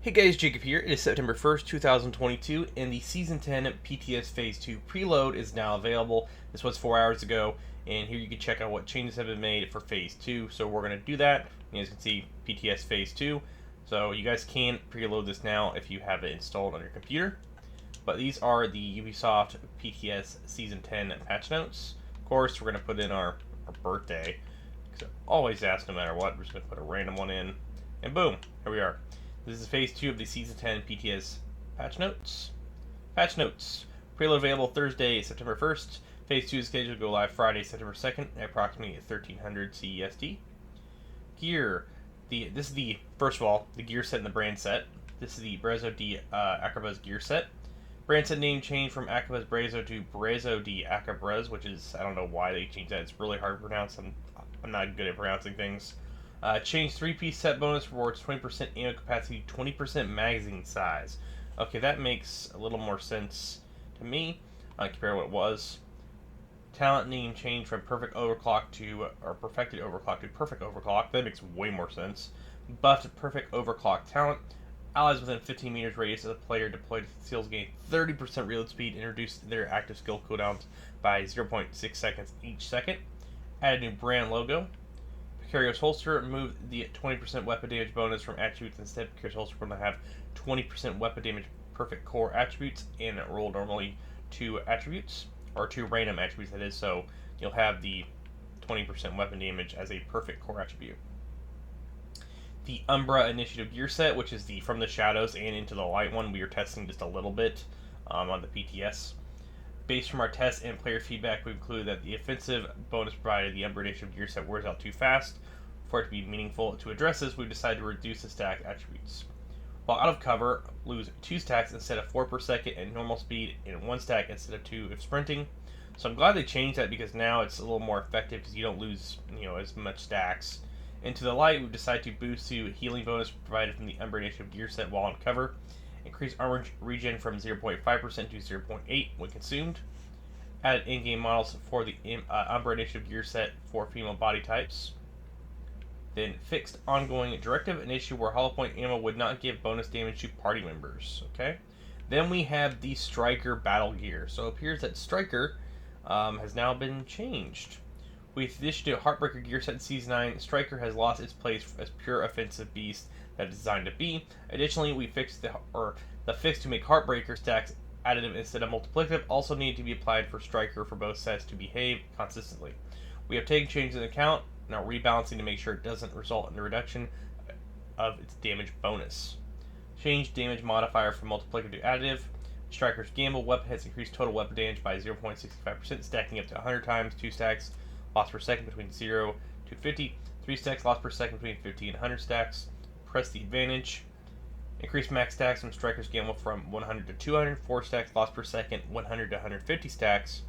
Hey guys, Jacob here. It is September 1st, 2022, and the Season 10 PTS Phase 2 preload is now available. This was 4 hours ago, and here you can check out what changes have been made for Phase 2. So we're going to do that. You guys can see PTS Phase 2. So you guys can preload this now if you have it installed on your computer. But these are the Ubisoft PTS Season 10 patch notes. Of course, we're going to put in our birthday, because I always ask no matter what. We're just going to put a random one in, and boom, here we are. This is Phase 2 of the Season 10 PTS patch notes. Patch notes. Preload available Thursday, September 1st. Phase 2 is scheduled to go live Friday, September 2nd at approximately 1300 CEST. Gear. This is the, first of all, the gear set and the brand set. This is the Brezo di Acrobuz gear set. Brand set name changed from Acrobuz Brezo to Brezo di Acrobuz, which is, I don't know why they changed that. It's really hard to pronounce. I'm not good at pronouncing things. Change 3-piece set bonus rewards 20% ammo capacity, 20% magazine size. Okay, that makes a little more sense to me compared to what it was. Talent name change from Perfect Overclock to, or Perfected Overclock to Perfect Overclock. That makes way more sense. Buffed Perfect Overclock talent. Allies within 15 meters radius of the player deployed skills gain 30% reload speed and reduced their active skill cooldowns by 0.6 seconds each second. Added new brand logo. Precarious Holster, remove the 20% weapon damage bonus from attributes. Instead, Precarious Holster will have 20% weapon damage perfect core attributes and roll normally 2 attributes, or 2 random attributes that is, so you'll have the 20% weapon damage as a perfect core attribute. The Umbra Initiative gear set, which is the From the Shadows and Into the Light one, we are testing just a little bit on the PTS. Based from our tests and player feedback, we concluded that the offensive bonus provided the Umbra Initiative gear set wears out too fast. For it to be meaningful to address this, we've decided to reduce the stack attributes. While out of cover, lose 2 stacks instead of 4 per second at normal speed, and 1 stack instead of 2 if sprinting. So I'm glad they changed that, because now it's a little more effective because you don't lose, as much stacks. Into the Light, we've decided to boost the healing bonus provided from the Umbra Initiative gear set while on cover. Increase armor regen from 0.5% to 0.8 when consumed. Added in-game models for the Umbra Initiative gear set for female body types. Then fixed ongoing directive, an issue where hollow point ammo would not give bonus damage to party members. Okay. Then we have the Striker battle gear. So it appears that Striker has now been changed. With the addition to Heartbreaker gear set in Season 9, Striker has lost its place as pure offensive beast that it's designed to be. Additionally, we fixed the fix to make Heartbreaker stacks additive instead of multiplicative also need to be applied for Striker for both sets to behave consistently. We have taken changes into account and are rebalancing to make sure it doesn't result in a reduction of its damage bonus. Change damage modifier from multiplicative to additive. Striker's Gamble weapon has increased total weapon damage by 0.65%, stacking up to 100 times, 2 stacks lost per second between 0 to 50, 3 stacks lost per second between 50 and 100 stacks. Press the advantage. Increase max stacks from Striker's Gamble from 100 to 200, 4 stacks lost per second, 100 to 150 stacks,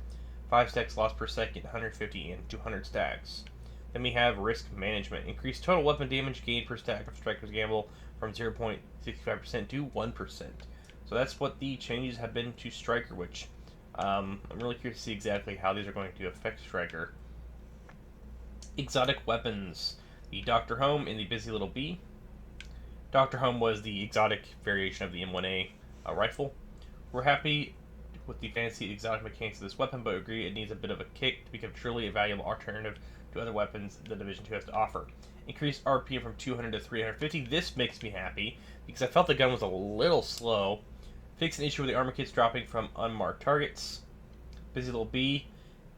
5 stacks lost per second, 150 and 200 stacks. Then we have Risk Management. Increase total weapon damage gained per stack of Striker's Gamble from 0.65% to 1%. So that's what the changes have been to Striker, which I'm really curious to see exactly how these are going to affect Striker. Exotic weapons. The Dr. Home and the Busy Little Bee. Dr. Home was the exotic variation of the M1A rifle. We're happy with the fancy exotic mechanics of this weapon, but agree it needs a bit of a kick to become truly a valuable alternative to other weapons the Division 2 has to offer. Increased RPM from 200 to 350. This makes me happy, because I felt the gun was a little slow. Fix an issue with the armor kits dropping from unmarked targets. Busy Little Bee.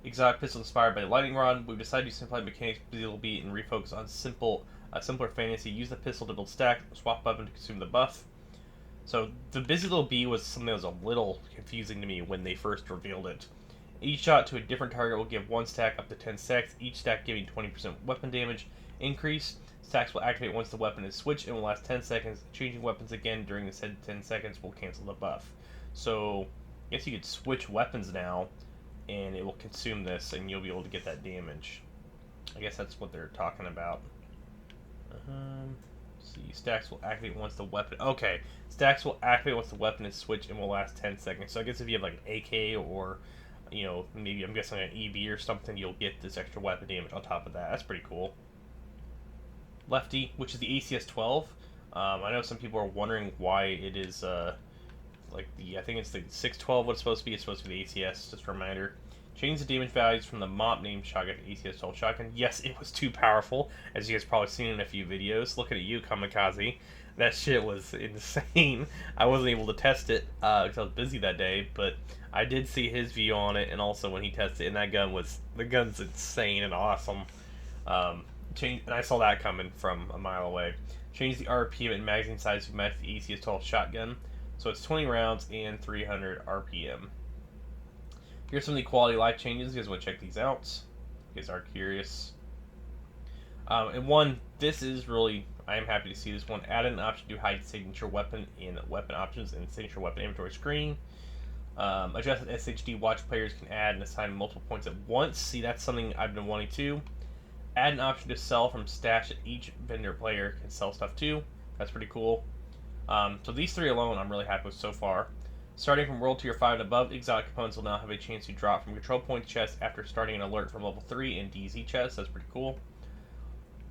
Exotic pistol inspired by the lightning rod. We've decided to simplify mechanics of Busy Little Bee and refocus on simpler fantasy. Use the pistol to build stack, swap weapon to consume the buff. So the Busy Little Bee was something that was a little confusing to me when they first revealed it. Each shot to a different target will give 1 stack up to 10 stacks, each stack giving 20% weapon damage increase. Stacks will activate once the weapon is switched and will last 10 seconds. Changing weapons again during the said 10 seconds will cancel the buff. So I guess you could switch weapons now, and it will consume this, and you'll be able to get that damage. I guess that's what they're talking about. See, stacks will activate once the weapon. Okay, stacks will activate once the weapon is switched and will last 10 seconds. So I guess if you have like an AK or, maybe I'm guessing an EB or something, you'll get this extra weapon damage on top of that. That's pretty cool. Lefty, which is the ACS 12. I know some people are wondering why it is like I think it's the 612 what it's supposed to be. It's supposed to be the ACS. Just a reminder. Change the damage values from the mop named shotgun to ACS 12 shotgun. Yes, it was too powerful, as you guys probably seen in a few videos. Looking at you, Kamikaze. That shit was insane. I wasn't able to test it because I was busy that day, but I did see his view on it, and also when he tested it, and the gun's insane and awesome. And I saw that coming from a mile away. Change the RPM and magazine size to match the ACS 12 shotgun, so it's 20 rounds and 300 RPM. Here's some of the quality of life changes. You guys want to check these out? You guys are curious. And one, this is really, I am happy to see this one. Add an option to hide signature weapon in weapon options and signature weapon inventory screen. Adjusted SHD watch players can add and assign multiple points at once. See, that's something I've been wanting to. Add an option to sell from stash that each vendor player can sell stuff to. That's pretty cool. So these three alone I'm really happy with so far. Starting from World Tier 5 and above, exotic components will now have a chance to drop from control point chests after starting an alert from level 3 and DZ chests. That's pretty cool.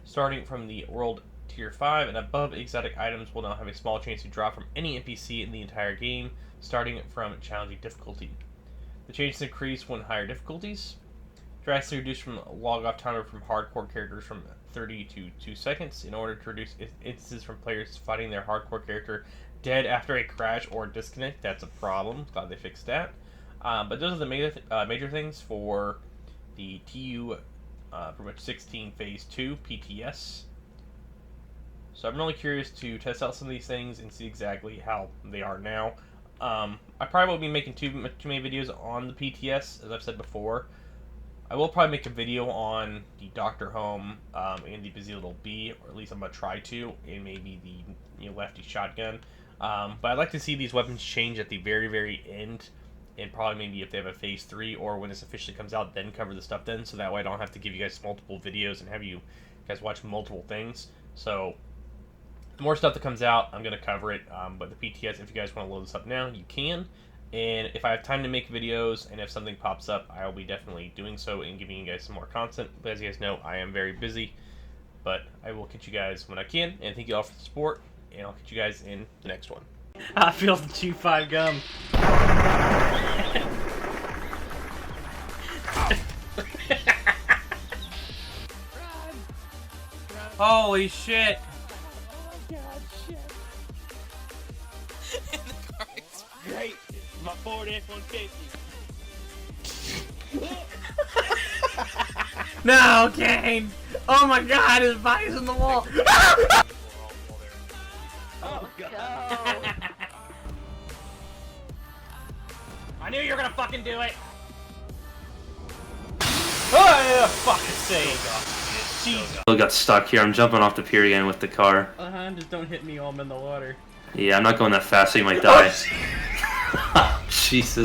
Starting from the World Tier 5 and above, exotic items will now have a small chance to drop from any NPC in the entire game, starting from challenging difficulty. The changes increase when higher difficulties. Drastically reduced from log-off timer from hardcore characters from 30 to 2 seconds in order to reduce instances from players fighting their hardcore character dead after a crash or disconnect. That's a problem. Glad they fixed that. But those are the major things for the TU pretty much 16 Phase 2 PTS. So I'm really curious to test out some of these things and see exactly how they are now. I probably won't be making too many videos on the PTS, as I've said before. I will probably make a video on the Dr. Home and the Busy Little Bee, or at least I'm going to try to, and maybe the lefty shotgun. But I'd like to see these weapons change at the very, very end, and probably maybe if they have a Phase 3, or when this officially comes out, then cover the stuff then, so that way I don't have to give you guys multiple videos and have you guys watch multiple things. So, the more stuff that comes out, I'm going to cover it, but the PTS, if you guys want to load this up now, you can. And if I have time to make videos, and if something pops up, I will be definitely doing so and giving you guys some more content. But as you guys know, I am very busy. But I will catch you guys when I can. And thank you all for the support. And I'll catch you guys in the next one. I feel the chew 5 gum. Holy shit! Oh god, shit. Great! My Ford F-150. No, Kane! Oh my god, his body's in the wall! Oh god. I knew you were gonna fucking do it! Oh yeah, fucking sake! Jesus. Still got stuck here. I'm jumping off the pier again with the car. Just don't hit me while I'm in the water. Yeah, I'm not going that fast so you might die. Jesus.